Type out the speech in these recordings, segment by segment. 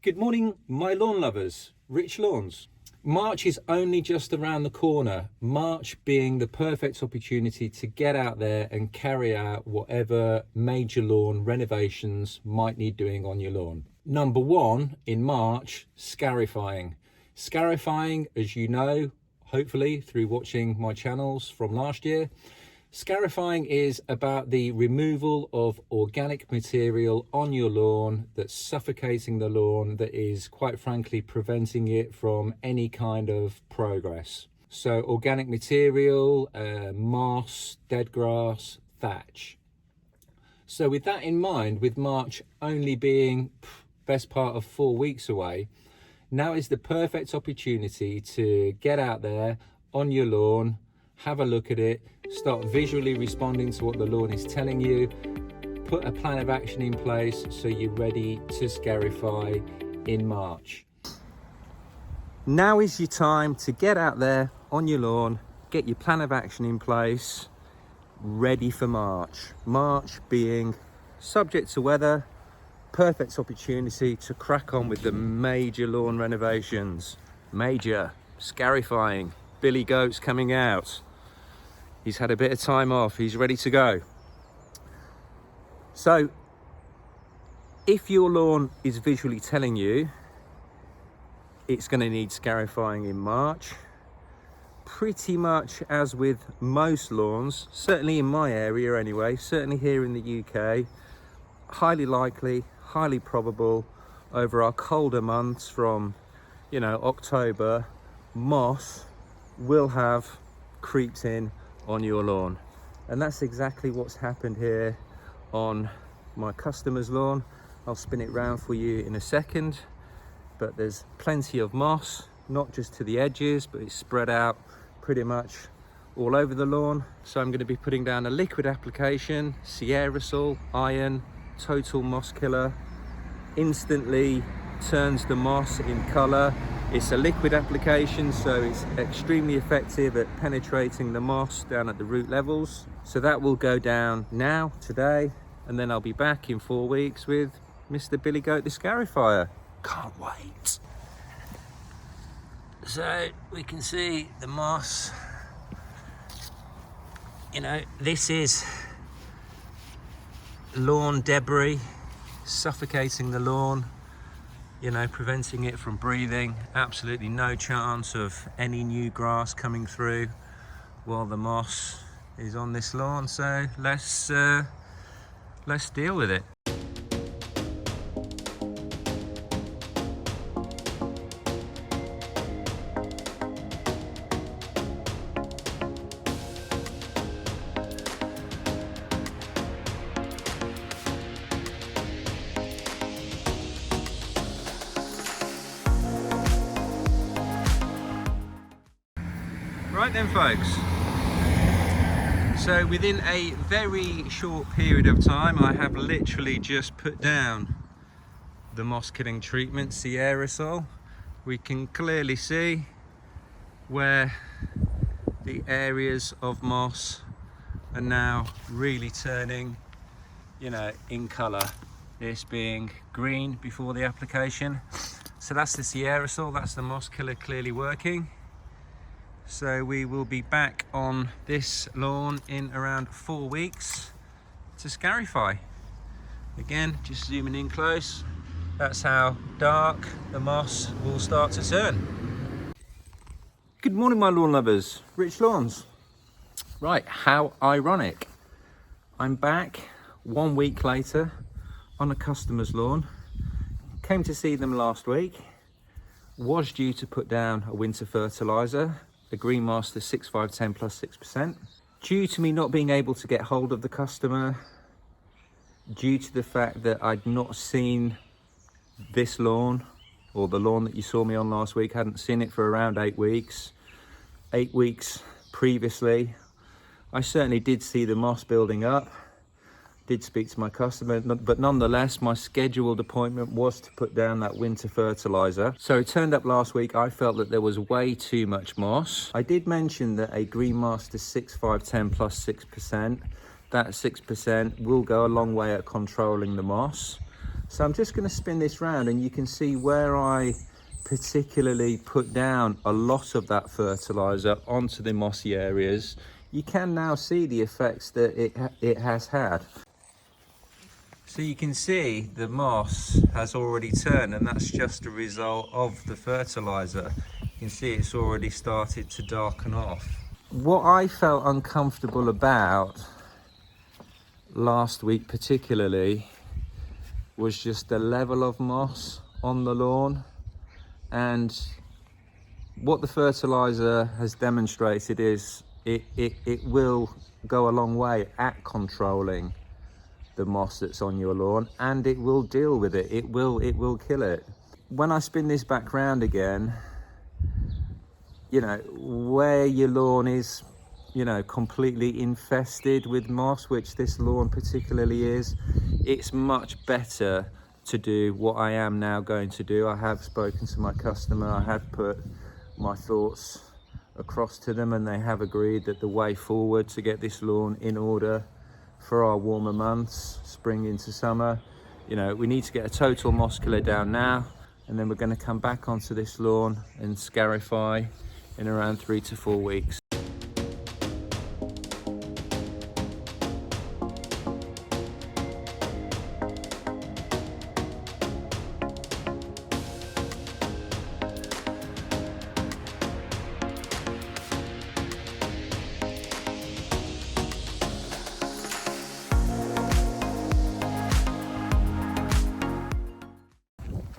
Good morning, my lawn lovers, Rich Lawns. March is only just around the corner, March being the perfect opportunity to get out there and carry out whatever major lawn renovations might need doing on your lawn. Number one in March, scarifying. Scarifying, as you know, hopefully through watching my channels from last year, scarifying is about the removal of organic material on your lawn that's suffocating the lawn, that is quite frankly preventing it from any kind of progress. So organic material, moss, dead grass, thatch. So with that in mind, with March only being best part of 4 weeks away, now is the perfect opportunity to get out there on your lawn, have a look at it, start visually responding to what the lawn is telling you, put a plan of action in place so you're ready to scarify in March. Now is your time to get out there on your lawn, get your plan of action in place, ready for March. March being subject to weather, perfect opportunity to crack on with the major lawn renovations. Major scarifying. Billy Goat's coming out. He's had a bit of time off, he's ready to go. So if your lawn is visually telling you it's going to need scarifying in March, pretty much as with most lawns, certainly in my area anyway, certainly here in the UK, highly likely, highly probable over our colder months from, October, moss will have creeped in on your lawn. And that's exactly what's happened here on my customer's lawn. I'll spin it round for you in a second, but there's plenty of moss, not just to the edges, but it's spread out pretty much all over the lawn. So I'm going to be putting down a liquid application, Sierrasol Iron Total Moss Killer. Instantly turns the moss in color. It's a liquid application, so it's extremely effective at penetrating the moss down at the root levels. So that will go down now, today, and then I'll be back in 4 weeks with Mr. Billy Goat the Scarifier. Can't wait. So we can see the moss. This is lawn debris suffocating the lawn, preventing it from breathing. Absolutely no chance of any new grass coming through while the moss is on this lawn. So let's deal with it. Right then folks, so within a very short period of time I have literally just put down the moss killing treatment, Sierrasol. We can clearly see where the areas of moss are now really turning, in colour. This being green before the application. So that's the Sierrasol, that's the moss killer clearly working. So we will be back on this lawn in around 4 weeks to scarify. Again, just zooming in close, that's how dark the moss will start to turn. Good morning my lawn lovers, Rich Lawns. Right, how ironic. I'm back 1 week later on a customer's lawn. Came to see them last week, was due to put down a winter fertiliser, the Green Master 6510 plus 6%. Due to me not being able to get hold of the customer, due to the fact that I'd not seen this lawn, or the lawn that you saw me on last week, hadn't seen it for around 8 weeks. 8 weeks previously, I certainly did see the moss building up, did speak to my customer, but nonetheless my scheduled appointment was to put down that winter fertilizer. So it turned up last week, I felt that there was way too much moss. I did mention that a Green Master 6510 plus 6%, that 6% will go a long way at controlling the moss. So I'm just going to spin this round and you can see where I particularly put down a lot of that fertilizer onto the mossy areas. You can now see the effects that it has had. So you can see the moss has already turned, and that's just a result of the fertilizer. You can see it's already started to darken off. What I felt uncomfortable about last week particularly was just the level of moss on the lawn, and what the fertilizer has demonstrated is it will go a long way at controlling the moss that's on your lawn, and it will deal with it. It will kill it. When I spin this back round again, you know, where your lawn is, you know, completely infested with moss, which this lawn particularly is, it's much better to do what I am now going to do. I have spoken to my customer, I have put my thoughts across to them, and they have agreed that the way forward to get this lawn in order for our warmer months, spring into summer, you know, we need to get a total moss killer down now, and then we're going to come back onto this lawn and scarify in around 3 to 4 weeks.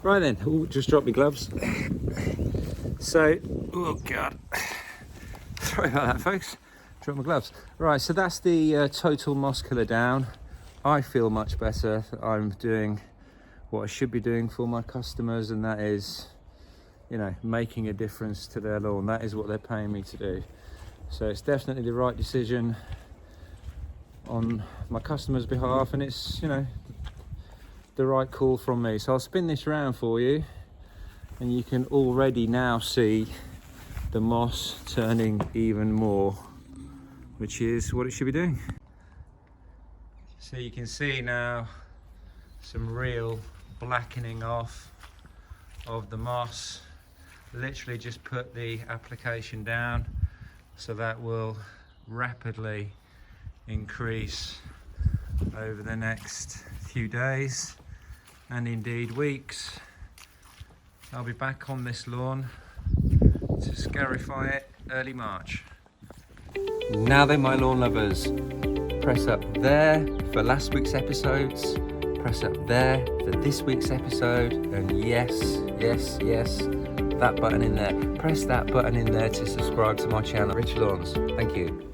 Right then, ooh, just dropped my gloves. So, oh God, sorry about that folks, dropped my gloves. Right, so that's the total moss killer down. I feel much better. I'm doing what I should be doing for my customers, and that is, you know, making a difference to their lawn. That is what they're paying me to do. So it's definitely the right decision on my customers' behalf, and it's, you know, the right call from me. So I'll spin this round for you, and you can already now see the moss turning even more, which is what it should be doing. So you can see now some real blackening off of the moss. Literally just put the application down, so that will rapidly increase over the next few days and indeed weeks. I'll be back on this lawn to scarify it early March. Now then, my lawn lovers, press up there for last week's episodes, press up there for this week's episode, and yes, that button in there. Press that button in there to subscribe to my channel, Rich Lawns. Thank you.